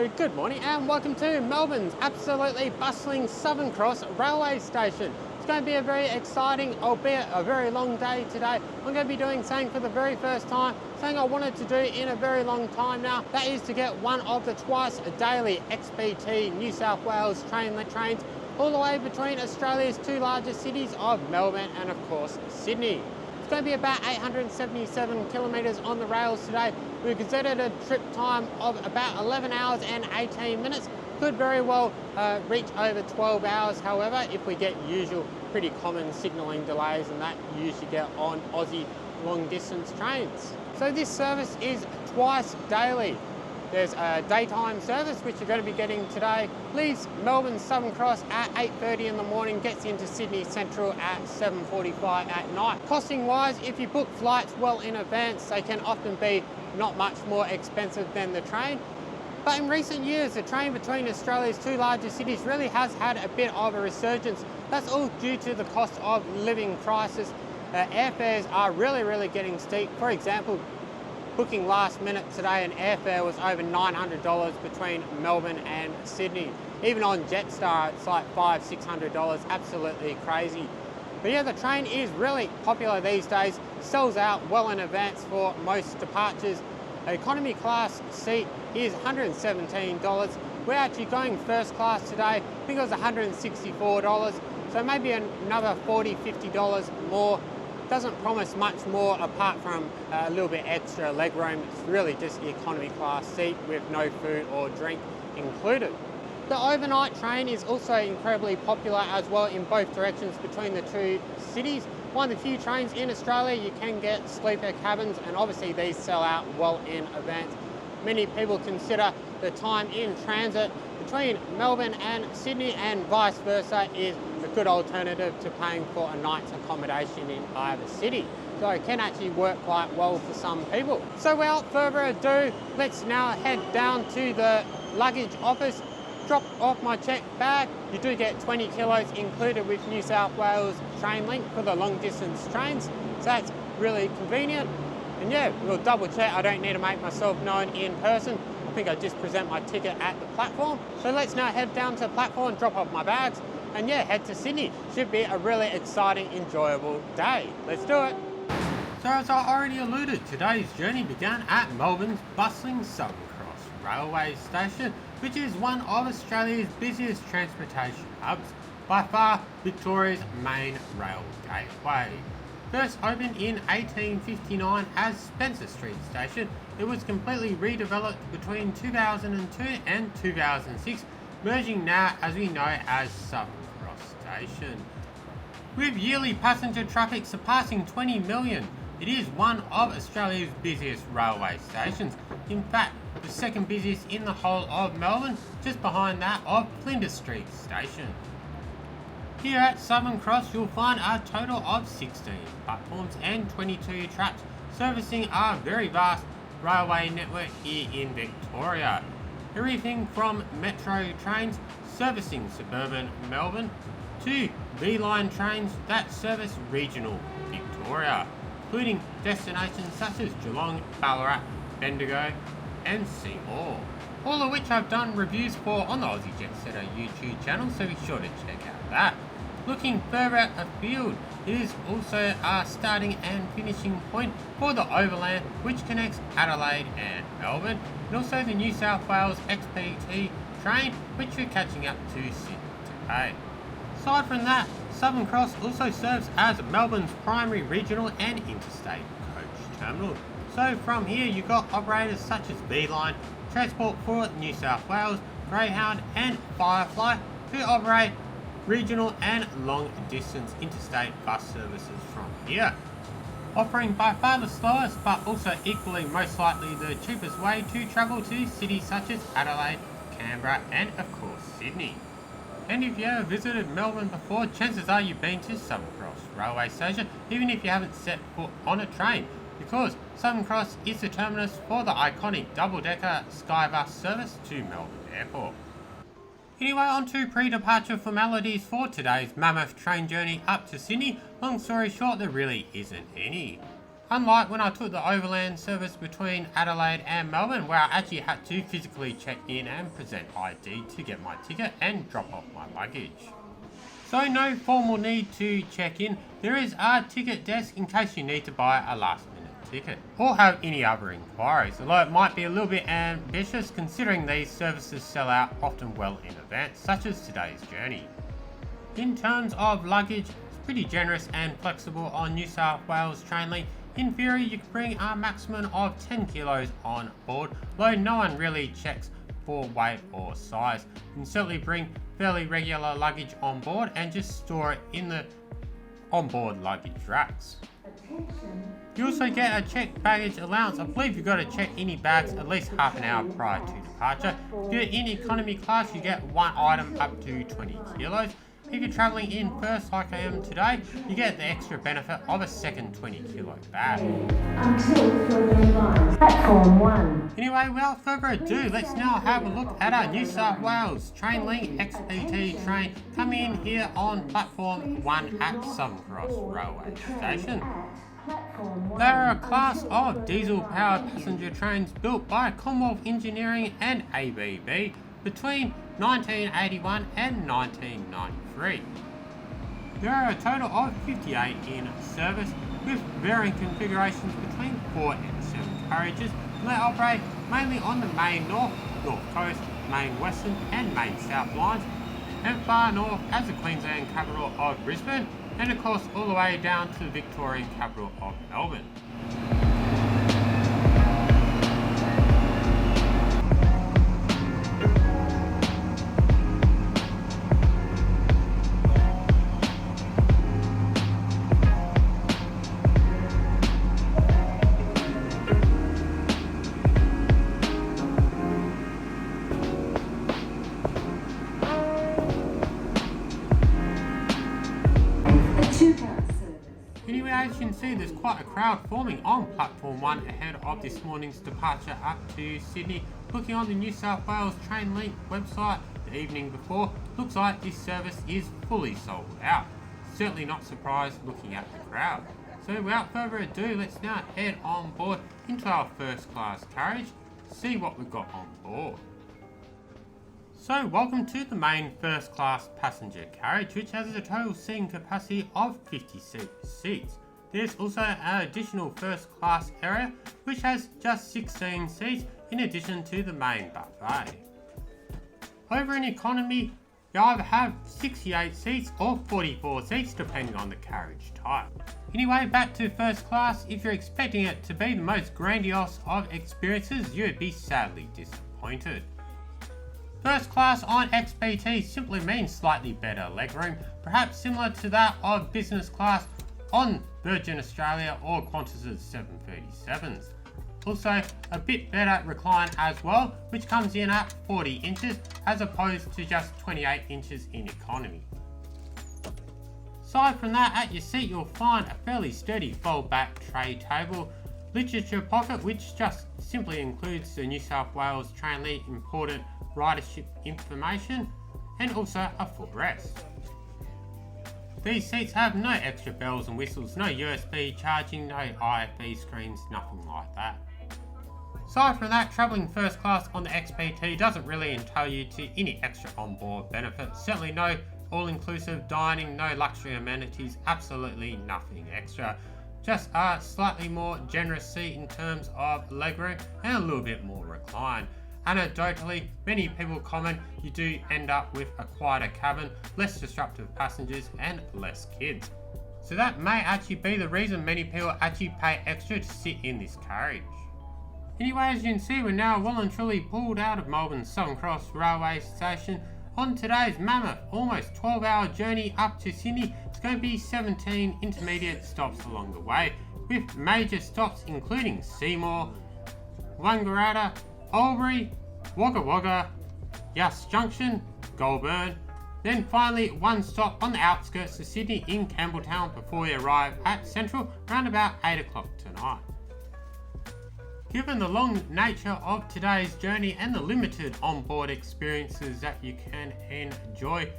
So good morning and welcome to Melbourne's absolutely bustling Southern Cross railway station. It's going to be a very exciting, albeit a very long day today. I'm going to be doing something for the very first time, something I wanted to do in a very long time now. That is to get one of the twice daily XPT New South Wales TrainLink trains all the way between Australia's two largest cities of Melbourne and of course Sydney. It's going to be about 877 kilometres on the rails today. We've gazetted a trip time of about 11 hours and 18 minutes. Could very well reach over 12 hours, however, if we get usual pretty common signalling delays, and that you usually get on Aussie long distance trains. So this service is twice daily. There's a daytime service, which you're going to be getting today, leaves Melbourne Southern Cross at 8:30 in the morning, gets into Sydney Central at 7:45 at night. Costing wise, if you book flights well in advance, they can often be not much more expensive than the train. But in recent years, the train between Australia's two largest cities really has had a bit of a resurgence. That's all due to the cost of living crisis. Airfares are really getting steep. For example, booking last minute today, an airfare was over $900 between Melbourne and Sydney. Even on JetSetter, it's like $500–600, absolutely crazy. But yeah, the train is really popular these days, sells out well in advance for most departures. Economy class seat is $117. We're actually going first class today. I think it was $164, so maybe another $40–50 more. Doesn't promise much more apart from a little bit extra leg room. It's really just the economy class seat with no food or drink included. The overnight train is also incredibly popular as well in both directions between the two cities. One of the few trains in Australia you can get sleeper cabins, and obviously these sell out well in advance. Many people consider the time in transit between Melbourne and Sydney and vice versa is a good alternative to paying for a night's accommodation in either city. So it can actually work quite well for some people. So without further ado, let's now head down to the luggage office, drop off my checked bag. You do get 20 kilos included with New South Wales TrainLink for the long distance trains. So that's really convenient. And yeah, we'll double check. I don't need to make myself known in person. I think I just present my ticket at the platform. So let's now head down to the platform, drop off my bags, and yeah, head to Sydney. Should be a really exciting, enjoyable day. Let's do it. So as I already alluded, today's journey began at Melbourne's bustling Southern Cross railway station, which is one of Australia's busiest transportation hubs, by far Victoria's main rail gateway. First opened in 1859 as Spencer Street Station, it was completely redeveloped between 2002 and 2006, merging now as we know as Southern Cross Station. With yearly passenger traffic surpassing 20 million, it is one of Australia's busiest railway stations. In fact, the second busiest in the whole of Melbourne, just behind that of Flinders Street Station. Here at Southern Cross, you'll find a total of 16 platforms and 22 tracks, servicing our very vast railway network here in Victoria. Everything from metro trains servicing suburban Melbourne to V-line trains that service regional Victoria, including destinations such as Geelong, Ballarat, Bendigo and Seymour. All of which I've done reviews for on the Aussie JetSetter YouTube channel, so be sure to check out that. Looking further afield, it is also our starting and finishing point for the Overland, which connects Adelaide and Melbourne, and also the New South Wales XPT Train, which we're catching up to Sydney today. Aside from that, Southern Cross also serves as Melbourne's primary regional and interstate coach terminal. So from here you've got operators such as V-Line, Transport for New South Wales, Greyhound and Firefly, who operate regional and long distance interstate bus services from here, offering by far the slowest but also equally most likely the cheapest way to travel to cities such as Adelaide, Canberra and of course Sydney. And if you ever visited Melbourne before, chances are you've been to Southern Cross railway station, even if you haven't set foot on a train, because Southern Cross is the terminus for the iconic double-decker Skybus service to Melbourne Airport. Anyway, on to pre-departure formalities for today's mammoth train journey up to Sydney. Long story short, there really isn't any. Unlike when I took the overland service between Adelaide and Melbourne, where I actually had to physically check in and present ID to get my ticket and drop off my luggage. So no formal need to check in. There is a ticket desk in case you need to buy a last minute ticket or have any other inquiries, although it might be a little bit ambitious considering these services sell out often well in advance, such as today's journey. In terms of luggage, it's pretty generous and flexible on New South Wales TrainLink. In theory, you can bring a maximum of 10 kilos on board, though no one really checks for weight or size. You can certainly bring fairly regular luggage on board and just store it in the onboard luggage racks. You also get a checked baggage allowance. I believe you've got to check any bags at least half an hour prior to departure. If you're in economy class, you get one item up to 20 kilos. If you're travelling in first like I am today, you get the extra benefit of a second 20 kilo bag. Until further line, platform 1. Anyway, without further ado, let's now have a look at our New South Wales TrainLink XPT train coming in here on platform 1 at Southern Cross Railway Station. They are a class of diesel-powered passenger trains built by Commonwealth Engineering and ABB between 1981 and 1993. There are a total of 58 in service with varying configurations between 4 and 7 carriages, and they operate mainly on the main north, north coast, main western and main south lines, and far north as the Queensland capital of Brisbane, and of course all the way down to the Victorian capital of Melbourne. Anyway, as you can see, there's quite a crowd forming on platform 1 ahead of this morning's departure up to Sydney. Looking on the New South Wales TrainLink website the evening before, looks like this service is fully sold out. Certainly not surprised looking at the crowd. So without further ado, let's now head on board into our first class carriage, see what we've got on board. So welcome to the main first class passenger carriage, which has a total seating capacity of 56 seats. There's also an additional first class area which has just 16 seats in addition to the main buffet. Over in economy, you either have 68 seats or 44 seats depending on the carriage type. Anyway, back to first class, if you're expecting it to be the most grandiose of experiences, you'd be sadly disappointed. First class on XPT simply means slightly better legroom, perhaps similar to that of business class on Virgin Australia or Qantas's 737s. Also, a bit better recline as well, which comes in at 40 inches as opposed to just 28 inches in economy. Aside from that, at your seat you'll find a fairly sturdy fold-back tray table, literature pocket which just simply includes the New South Wales TrainLink important ridership information, and also a footrest. These seats have no extra bells and whistles, no USB charging, no IFE screens, nothing like that. Aside from that, travelling first class on the XPT doesn't really entail you to any extra onboard benefits. Certainly no all-inclusive dining, no luxury amenities, absolutely nothing extra. Just a slightly more generous seat in terms of legroom and a little bit more recline. Anecdotally, many people comment you do end up with a quieter cabin, less disruptive passengers and less kids. So that may actually be the reason many people actually pay extra to sit in this carriage. Anyway, as you can see, we're now well and truly pulled out of Melbourne's Southern Cross Railway Station on today's mammoth, almost 12-hour journey up to Sydney. It's going to be 17 intermediate stops along the way, with major stops including Seymour, Wangaratta, Albury, Wagga, Yass Junction, Goulburn, then finally one stop on the outskirts of Sydney in Cambelltown before we arrive at Central around about 8 o'clock tonight. Given the long nature of today's journey and the limited onboard experiences that you can enjoy,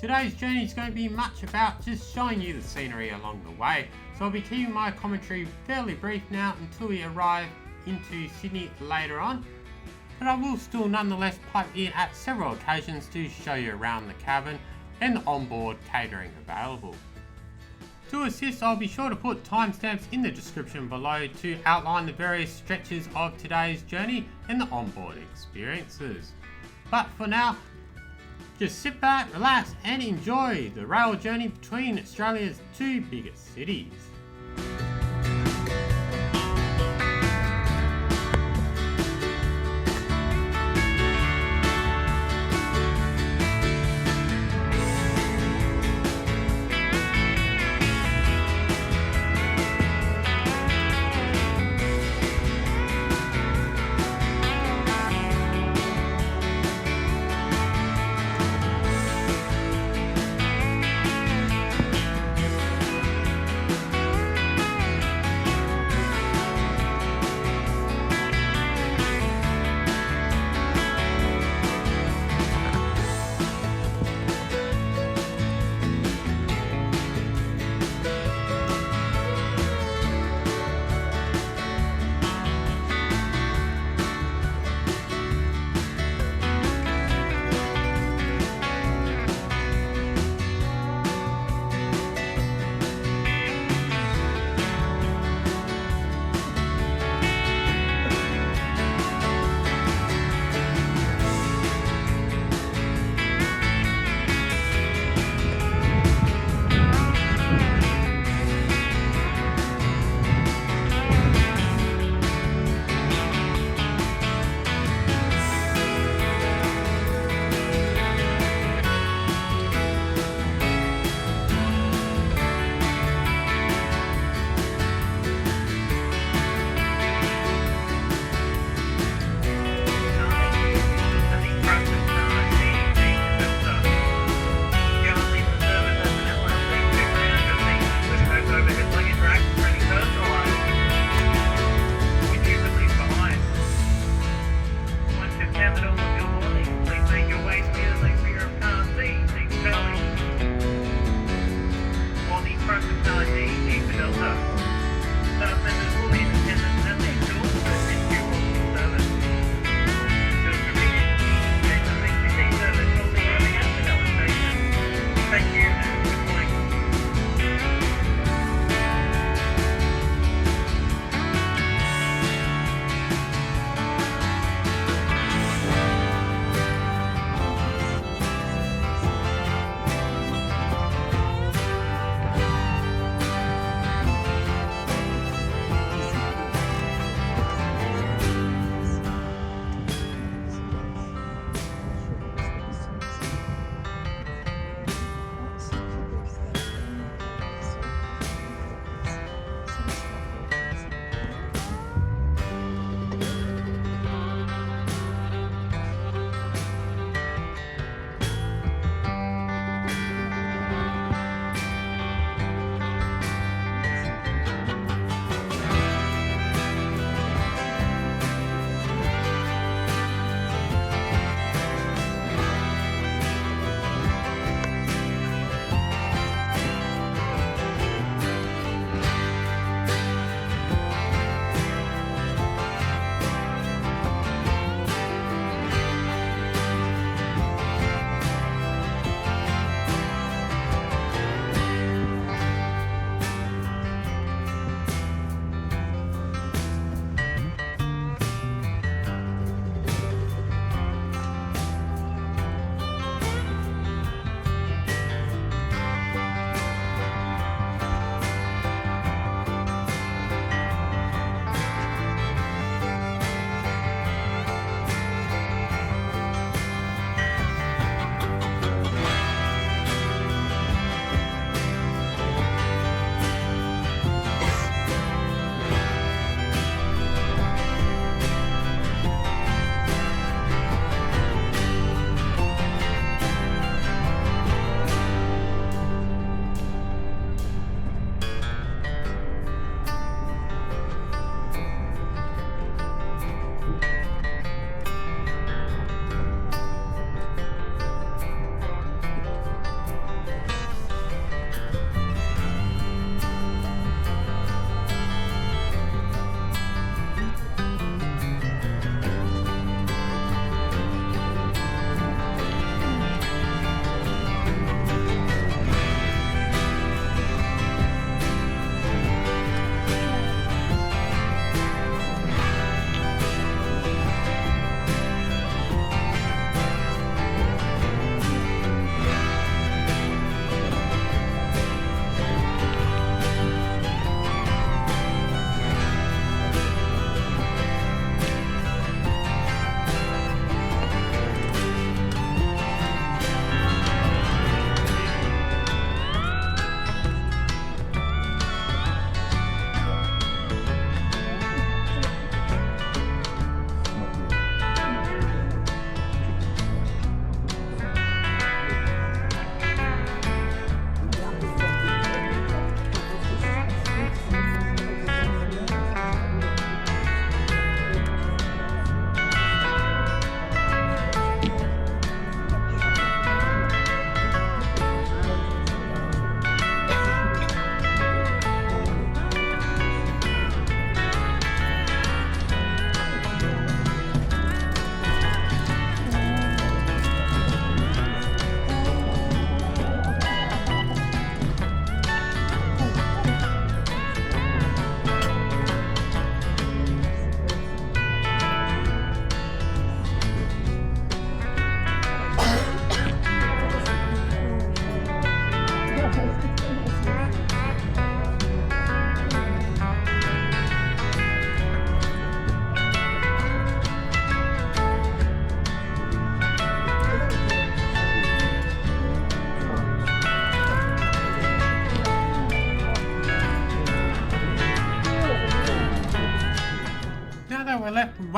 Today's journey is going to be much about just showing you the scenery along the way, so I'll be keeping my commentary fairly brief now until we arrive into Sydney later on, but I will still nonetheless pipe in at several occasions to show you around the cabin and the onboard catering available. To assist, I'll be sure to put timestamps in the description below to outline the various stretches of today's journey and the onboard experiences. But for now, just sit back, relax and enjoy the rail journey between Australia's two biggest cities.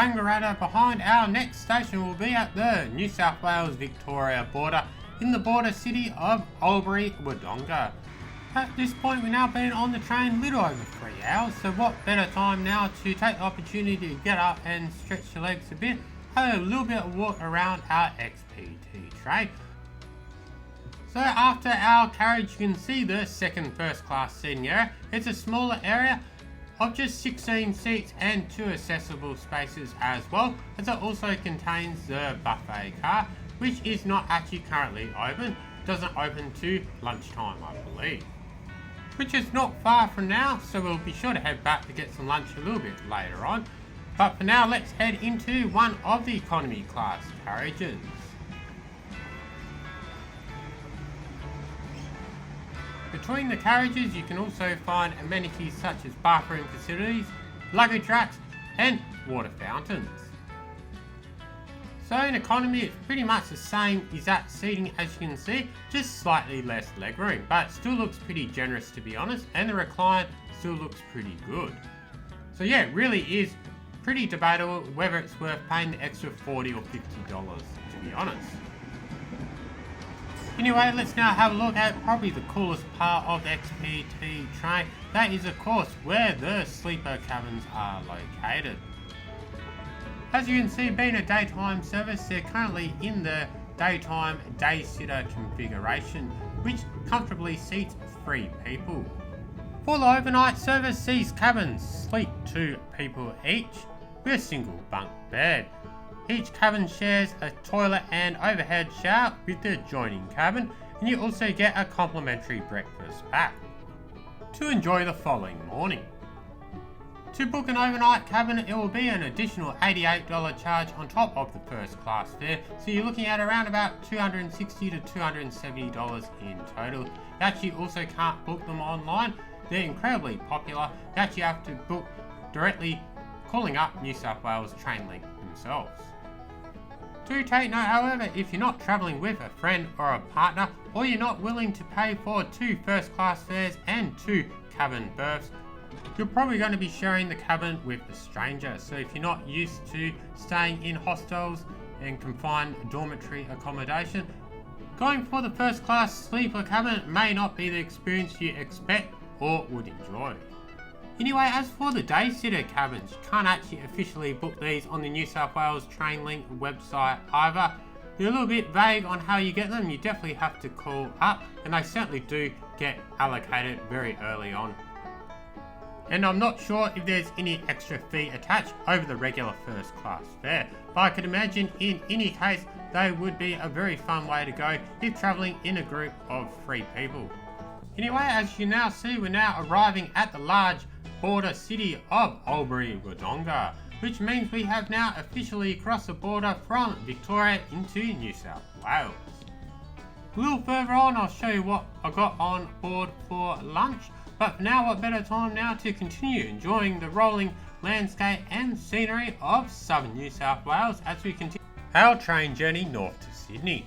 Wangaratta behind our next station will be at the New South Wales Victoria border in the border city of Albury, Wodonga. At this point we've now been on the train a little over 3 hours, so what better time now to take the opportunity to get up and stretch your legs a bit, have a little bit of walk around our XPT train. So after our carriage you can see the second first class seating area. It's a smaller area of just 16 seats and 2 accessible spaces as well, as it also contains the buffet car, which is not actually currently open. It doesn't open to lunchtime, I believe, which is not far from now, so we'll be sure to head back to get some lunch a little bit later on. But for now, let's head into one of the economy class carriages. Between the carriages you can also find amenities such as bathroom facilities, luggage racks and water fountains. So in economy it's pretty much the same exact seating as you can see, just slightly less legroom, but it still looks pretty generous to be honest, and the recline still looks pretty good. So yeah, it really is pretty debatable whether it's worth paying the extra $40 or $50 to be honest. Anyway, let's now have a look at probably the coolest part of the XPT train. That is of course where the sleeper cabins are located. As you can see, being a daytime service, they're currently in the daytime day sitter configuration, which comfortably seats 3 people. For the overnight service, these cabins sleep 2 people each with a single bunk bed. Each cabin shares a toilet and overhead shower with the adjoining cabin, and you also get a complimentary breakfast pack to enjoy the following morning. To book an overnight cabin, it will be an additional $88 charge on top of the first class fare, so you're looking at around about $260 to $270 in total. You actually also can't book them online, they're incredibly popular. You actually have to book directly calling up New South Wales TrainLink themselves. Do take note however, if you're not travelling with a friend or a partner, or you're not willing to pay for 2 first class fares and 2 cabin berths, you're probably going to be sharing the cabin with a stranger. So if you're not used to staying in hostels and confined dormitory accommodation, going for the first class sleeper cabin may not be the experience you expect or would enjoy. Anyway, as for the day sitter cabins, you can't actually officially book these on the New South Wales TrainLink website either. They're a little bit vague on how you get them. You definitely have to call up, and they certainly do get allocated very early on. And I'm not sure if there's any extra fee attached over the regular first class fare, but I could imagine in any case they would be a very fun way to go if travelling in a group of 3 people. Anyway, as you now see, we're now arriving at the large border city of Albury, Wodonga, which means we have now officially crossed the border from Victoria into New South Wales. A little further on I'll show you what I got on board for lunch, but for now what better time now to continue enjoying the rolling landscape and scenery of southern New South Wales as we continue our train journey north to Sydney.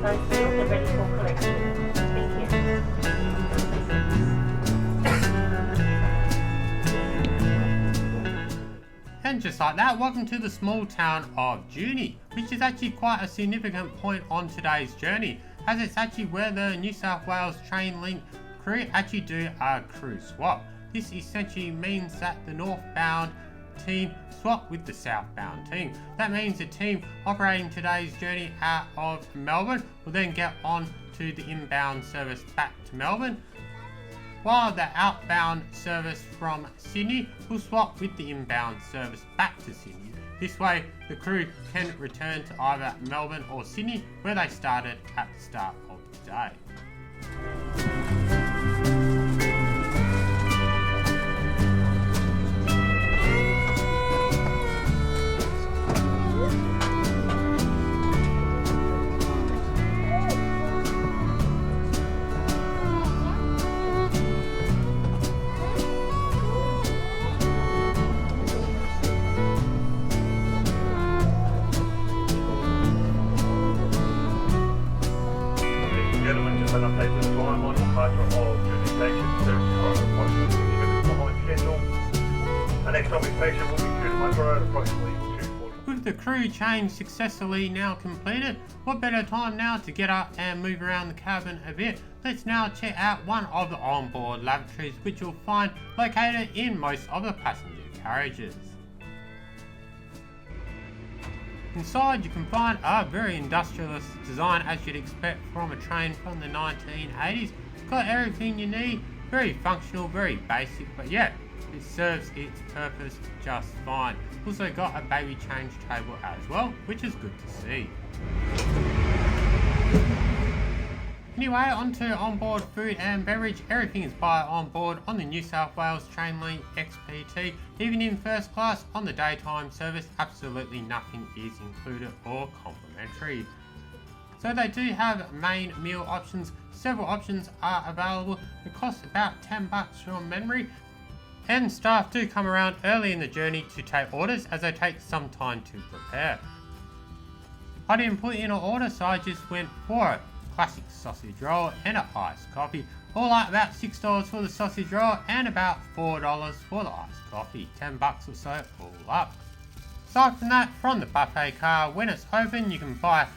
those wheels are ready for collection. Thank you. And just like that, welcome to the small town of Junee, which is actually quite a significant point on today's journey, as it's actually where the New South Wales TrainLink crew actually do a crew swap. This essentially means that the northbound team swap with the southbound team. That means the team operating today's journey out of Melbourne will then get on to the inbound service back to Melbourne, while the outbound service from Sydney will swap with the inbound service back to Sydney. This way the crew can return to either Melbourne or Sydney, where they started at the start of the day. With the crew change successfully now completed, what better time now to get up and move around the cabin a bit. Let's now check out one of the onboard lavatories, which you'll find located in most of the passenger carriages. Inside you can find a very industrialist design, as you'd expect from a train from the 1980s. It's got everything you need, very functional, very basic, but yeah, it serves its purpose just fine. Also got a baby change table as well, which is good to see. Anyway, onto onboard food and beverage. Everything is by onboard on the New South Wales TrainLink XPT. Even in first class on the daytime service, absolutely nothing is included or complimentary. So they do have main meal options. Several options are available. It costs about $10 from memory. And staff do come around early in the journey to take orders, as they take some time to prepare. I didn't put in an order, so I just went for a classic sausage roll and an iced coffee. All at about $6 for the sausage roll and about $4 for the iced coffee. $10 or so all up. Aside from that, from the buffet car, when it's open you can buy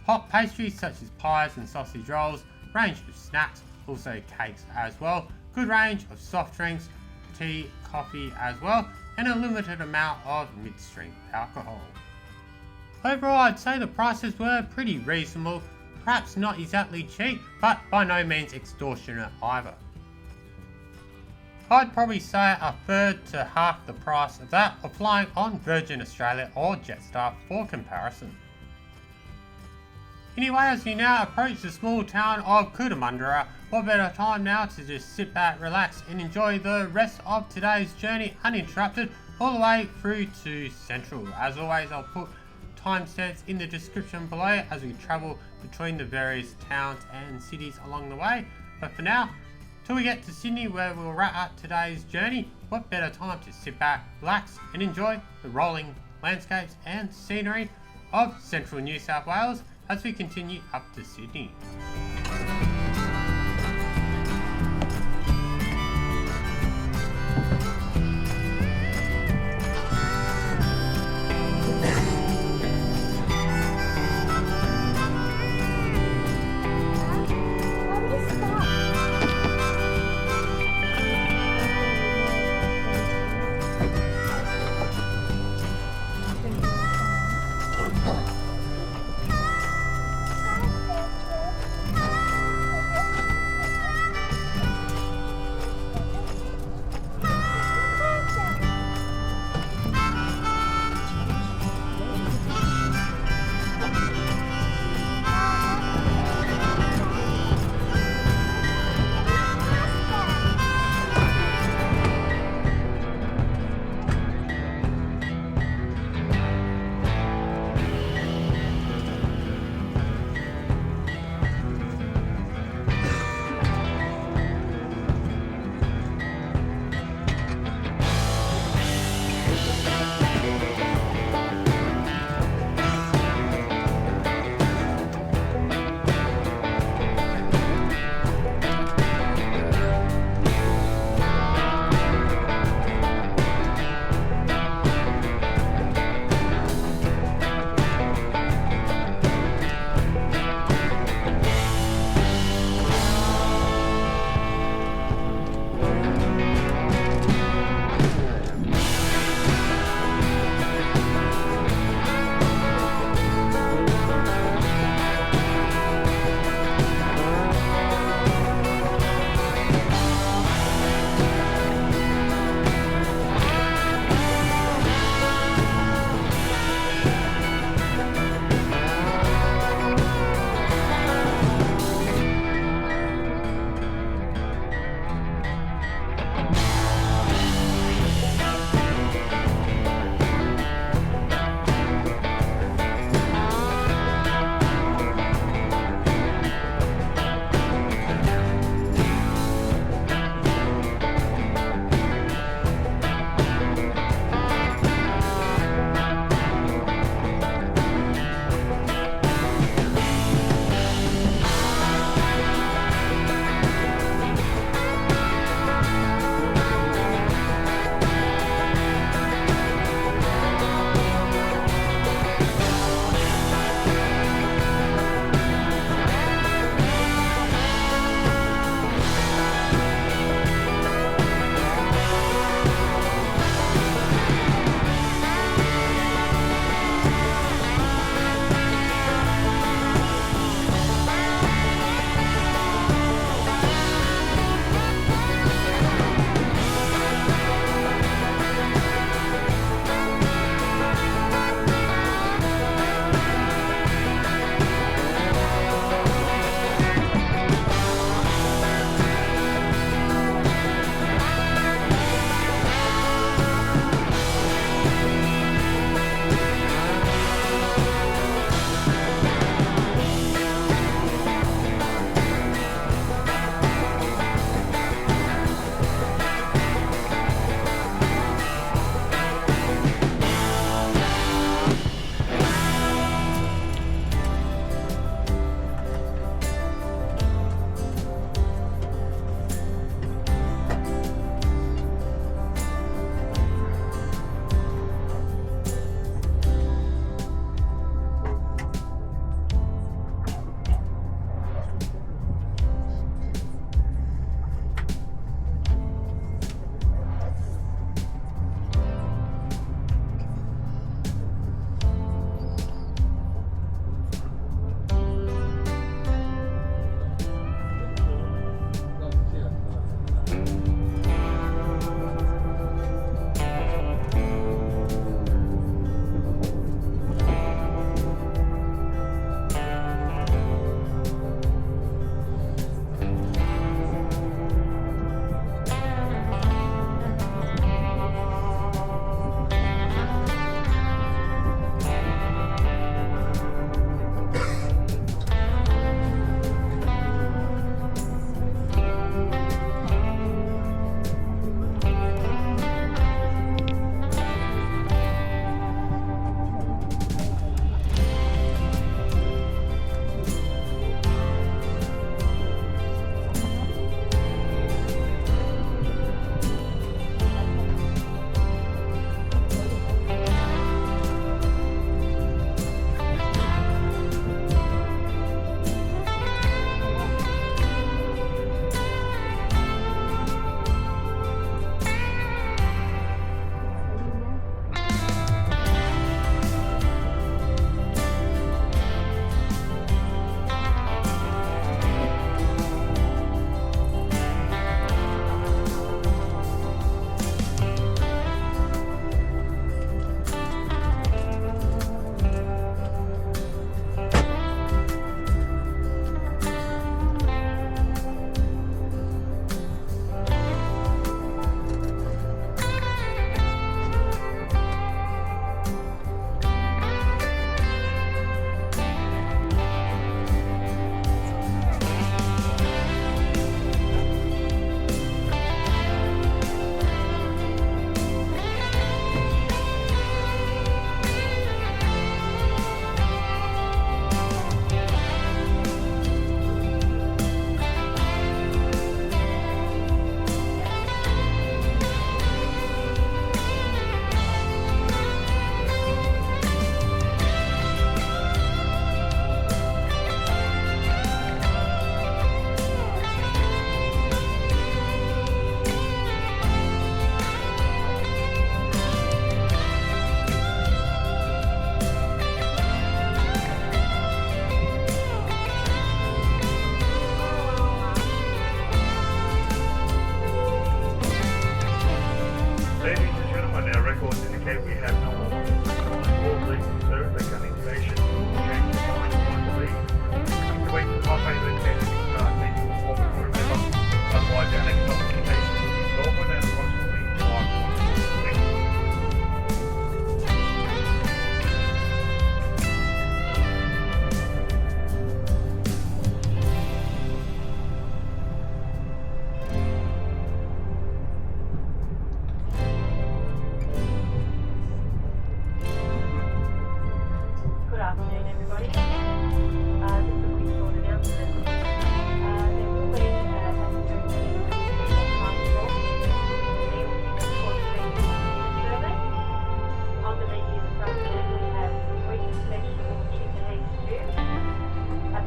hot pastries such as pies and sausage rolls, range of snacks, also cakes as well, good range of soft drinks, tea, coffee as well, and a limited amount of mid-strength alcohol. Overall, I'd say the prices were pretty reasonable, perhaps not exactly cheap, but by no means extortionate either. I'd probably say a third to half the price of that of flying on Virgin Australia or Jetstar for comparison. Anyway, as we now approach the small town of Cootamundra, what better time now to just sit back, relax and enjoy the rest of today's journey uninterrupted all the way through to Central. As always, I'll put timestamps in the description below as we travel between the various towns and cities along the way. But for now, till we get to Sydney, where we'll wrap up today's journey, what better time to sit back, relax and enjoy the rolling landscapes and scenery of central New South Wales as we continue up to Sydney.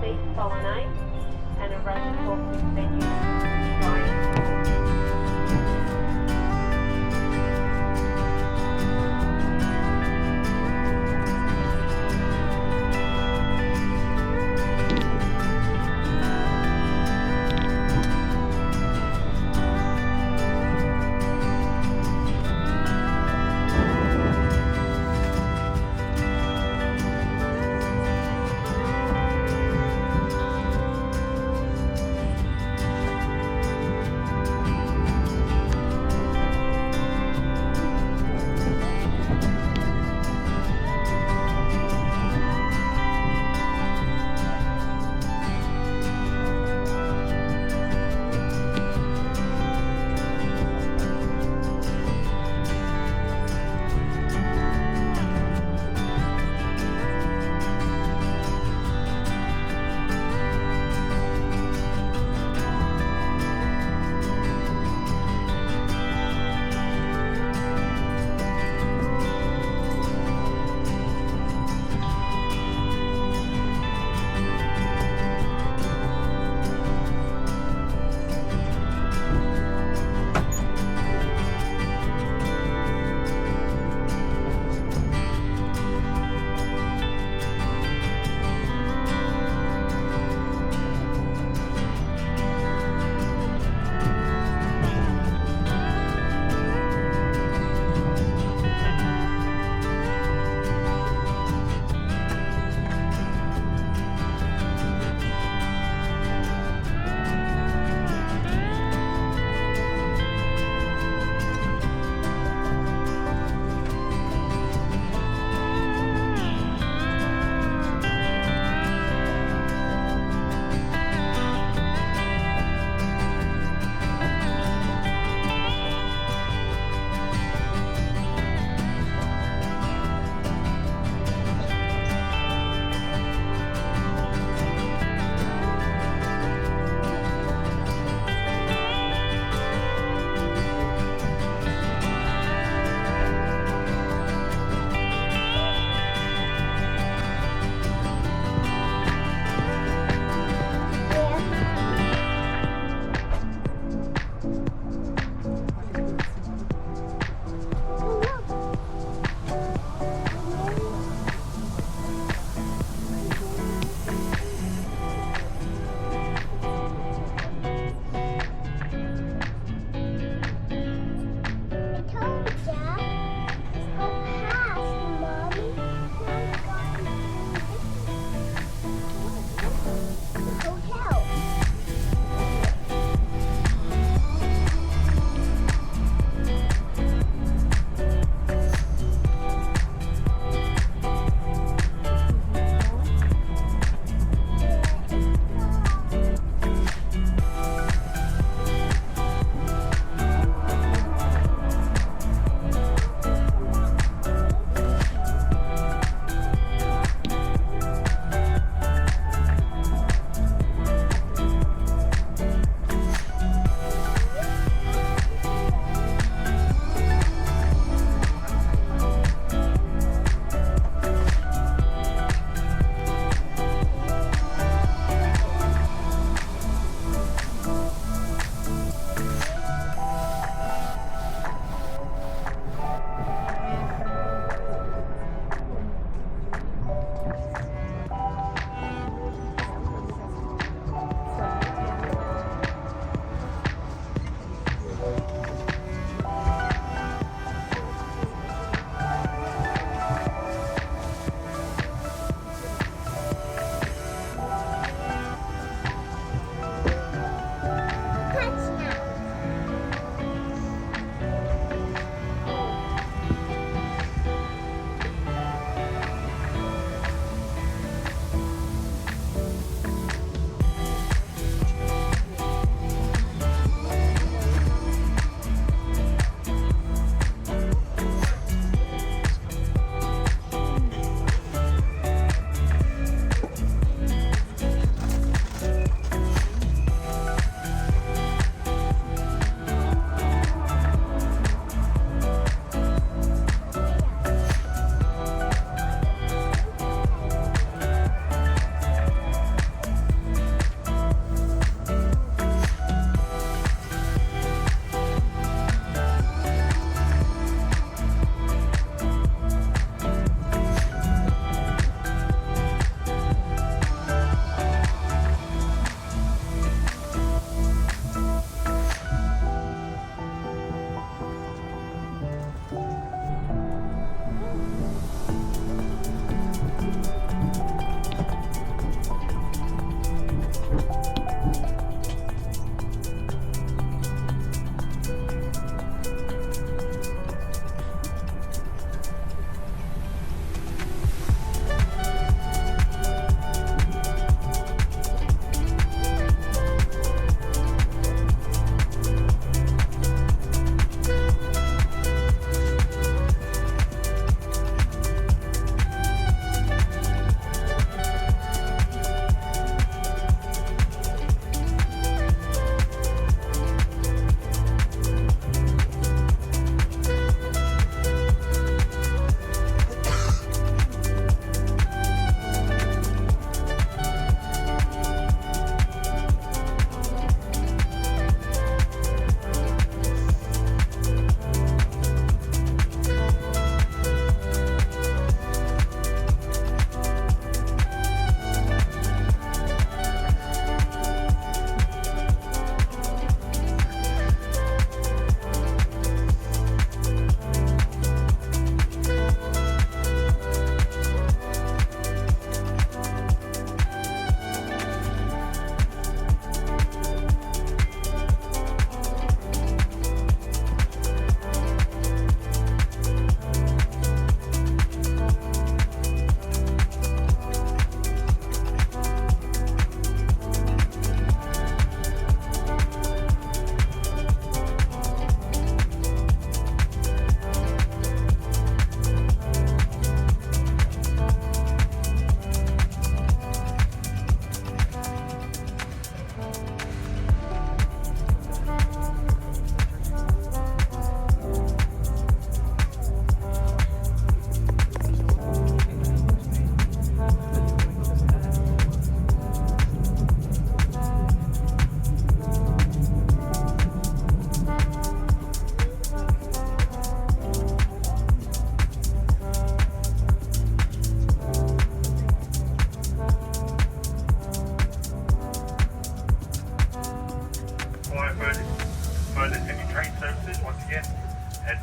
Beach Bolognese and a roast pork with veggies. Going.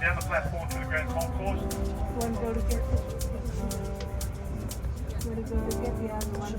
down the platform to the Grand Concourse. One go to get the other one.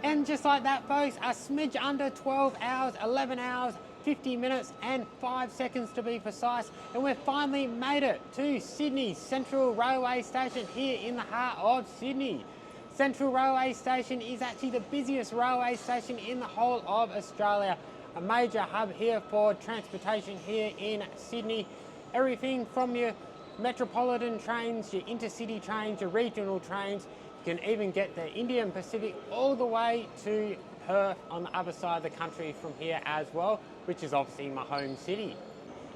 And just like that, folks, a smidge under 12 hours, 11 hours, 50 minutes and 5 seconds to be precise, and we've finally made it to Sydney Central Railway Station here in the heart of Sydney. Central Railway Station is actually the busiest railway station in the whole of Australia, a major hub here for transportation here in Sydney. Everything from your metropolitan trains, your intercity trains, your regional trains. You can even get the Indian Pacific all the way to Perth on the other side of the country from here as well, which is obviously my home city.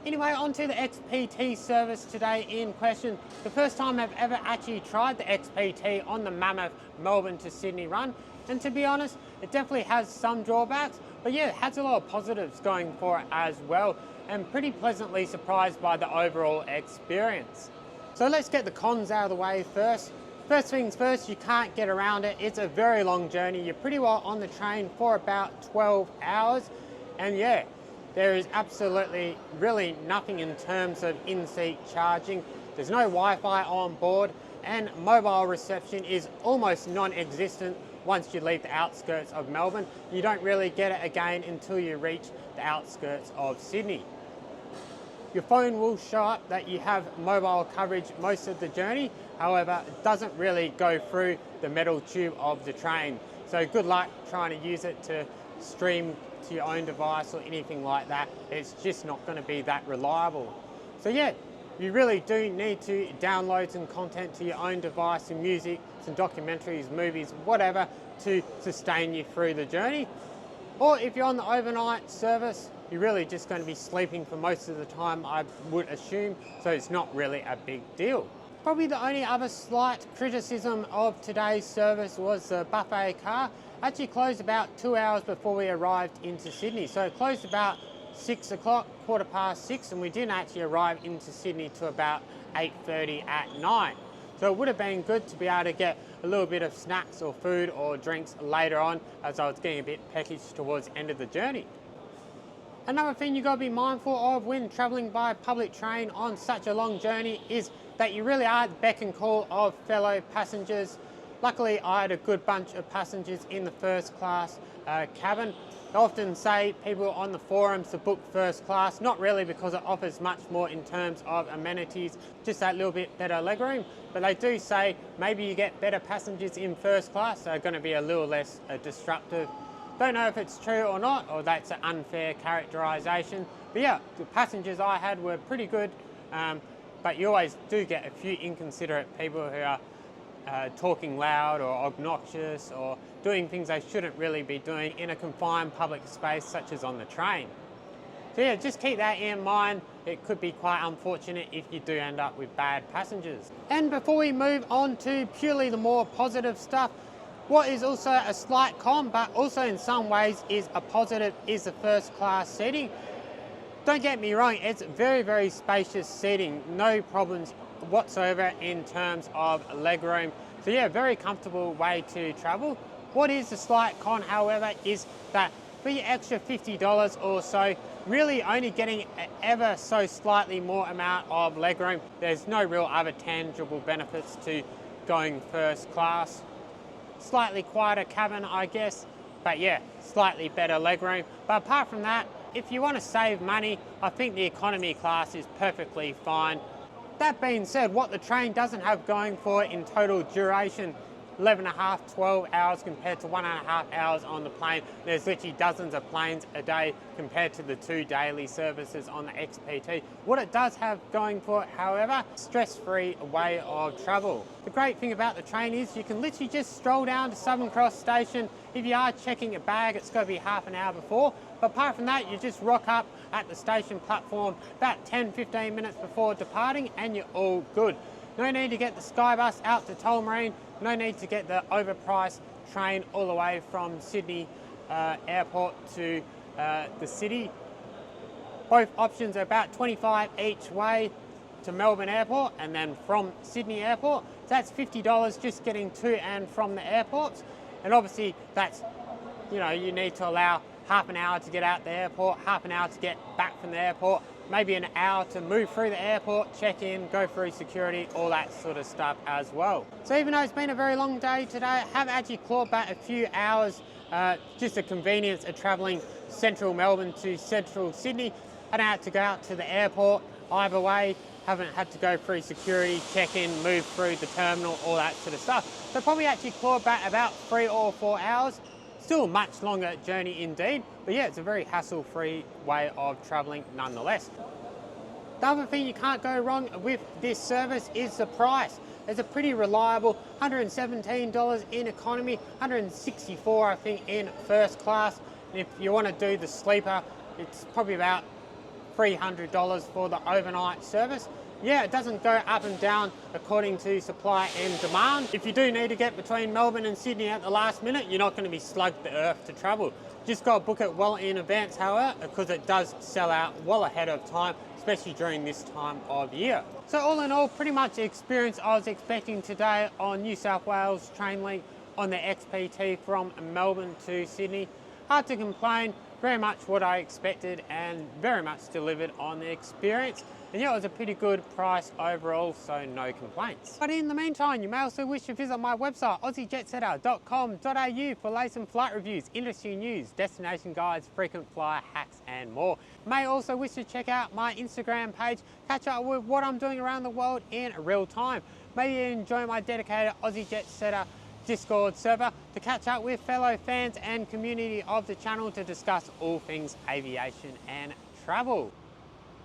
Anyway, on to the XPT service today in question. The first time I've ever actually tried the XPT on the mammoth Melbourne to Sydney run, and to be honest, it definitely has some drawbacks, but yeah, it has a lot of positives going for it as well, and pretty pleasantly surprised by the overall experience. So let's get the cons out of the way first. First things first, you can't get around it. It's a very long journey. You're pretty well on the train for about 12 hours. And yeah, there is absolutely really nothing in terms of in-seat charging. There's no Wi-Fi on board, and mobile reception is almost non-existent once you leave the outskirts of Melbourne. You don't really get it again until you reach the outskirts of Sydney. Your phone will show up that you have mobile coverage most of the journey. However, it doesn't really go through the metal tube of the train. So good luck trying to use it to stream to your own device or anything like that. It's just not going to be that reliable. So yeah, you really do need to download some content to your own device, some music, some documentaries, movies, whatever, to sustain you through the journey. Or if you're on the overnight service, you're really just going to be sleeping for most of the time, I would assume, so it's not really a big deal. Probably the only other slight criticism of today's service was the buffet car. Actually closed about 2 hours before we arrived into Sydney. So it closed about 6 o'clock, 6:15, and we didn't actually arrive into Sydney till about 8:30 at night. So it would have been good to be able to get a little bit of snacks or food or drinks later on, as I was getting a bit peckish towards the end of the journey. Another thing you've got to be mindful of when travelling by public train on such a long journey is that you really are at the beck and call of fellow passengers. Luckily, I had a good bunch of passengers in the first class cabin. I often say people on the forums to book first class, not really because it offers much more in terms of amenities, just that little bit better legroom, but they do say maybe you get better passengers in first class, so they're going to be a little less disruptive. Don't know if it's true or not, or that's an unfair characterisation, but yeah, the passengers I had were pretty good, but you always do get a few inconsiderate people who are talking loud or obnoxious or doing things they shouldn't really be doing in a confined public space such as on the train. So yeah, just keep that in mind. It could be quite unfortunate if you do end up with bad passengers. And before we move on to purely the more positive stuff, what is also a slight con, but also in some ways is a positive, is the first class seating. Don't get me wrong, it's very, very spacious seating. No problems whatsoever in terms of legroom. So yeah, very comfortable way to travel. What is the slight con, however, is that for your extra $50 or so, really only getting ever so slightly more amount of legroom. There's no real other tangible benefits to going first class. Slightly quieter cabin, I guess, but yeah, slightly better legroom. But apart from that, if you want to save money, I think the economy class is perfectly fine. That being said, what the train doesn't have going for in total duration, 11.5, 12 hours compared to 1.5 hours on the plane. There's literally dozens of planes a day compared to the 2 daily services on the XPT. What it does have going for it, however, stress-free way of travel. The great thing about the train is you can literally just stroll down to Southern Cross Station. If you are checking a bag, it's got to be half an hour before. But apart from that, you just rock up at the station platform about 10-15 minutes before departing and you're all good. No need to get the Skybus out to Tullamarine. No need to get the overpriced train all the way from Sydney Airport to the city. Both options are about $25 each way to Melbourne Airport and then from Sydney Airport. So that's $50 just getting to and from the airports. And obviously that's, you know, you need to allow half an hour to get out the airport, half an hour to get back from the airport, maybe an hour to move through the airport, check in, go through security, all that sort of stuff as well. So even though it's been a very long day today, I have actually clawed back a few hours, just the convenience of travelling central Melbourne to central Sydney. I don't have to go out to the airport either way, haven't had to go through security, check in, move through the terminal, all that sort of stuff. So probably actually clawed back about 3 or 4 hours. Still a much longer journey indeed, but yeah, it's a very hassle-free way of travelling nonetheless. The other thing you can't go wrong with this service is the price. It's a pretty reliable $117 in economy, $164 I think in first class. And if you want to do the sleeper, it's probably about $300 for the overnight service. Yeah, it doesn't go up and down according to supply and demand. If you do need to get between Melbourne and Sydney at the last minute, you're not going to be slugged the earth to travel. Just got to book it well in advance, however, because it does sell out well ahead of time, especially during this time of year. So all in all, pretty much the experience I was expecting today on New South Wales TrainLink on the XPT from Melbourne to Sydney. Hard to complain, very much what I expected and very much delivered on the experience. And yeah, it was a pretty good price overall, so no complaints. But in the meantime, you may also wish to visit my website, aussiejetsetter.com.au for latest flight reviews, industry news, destination guides, frequent flyer hacks and more. You may also wish to check out my Instagram page, catch up with what I'm doing around the world in real time. Maybe enjoy my dedicated Aussie JetSetter Discord server to catch up with fellow fans and community of the channel to discuss all things aviation and travel.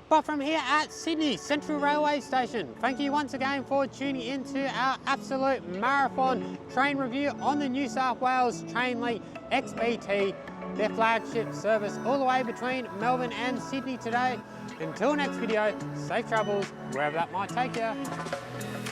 But from here at Sydney Central Railway Station, thank you once again for tuning into our absolute marathon train review on the New South Wales TrainLink XPT, their flagship service all the way between Melbourne and Sydney today. Until next video, safe travels wherever that might take you.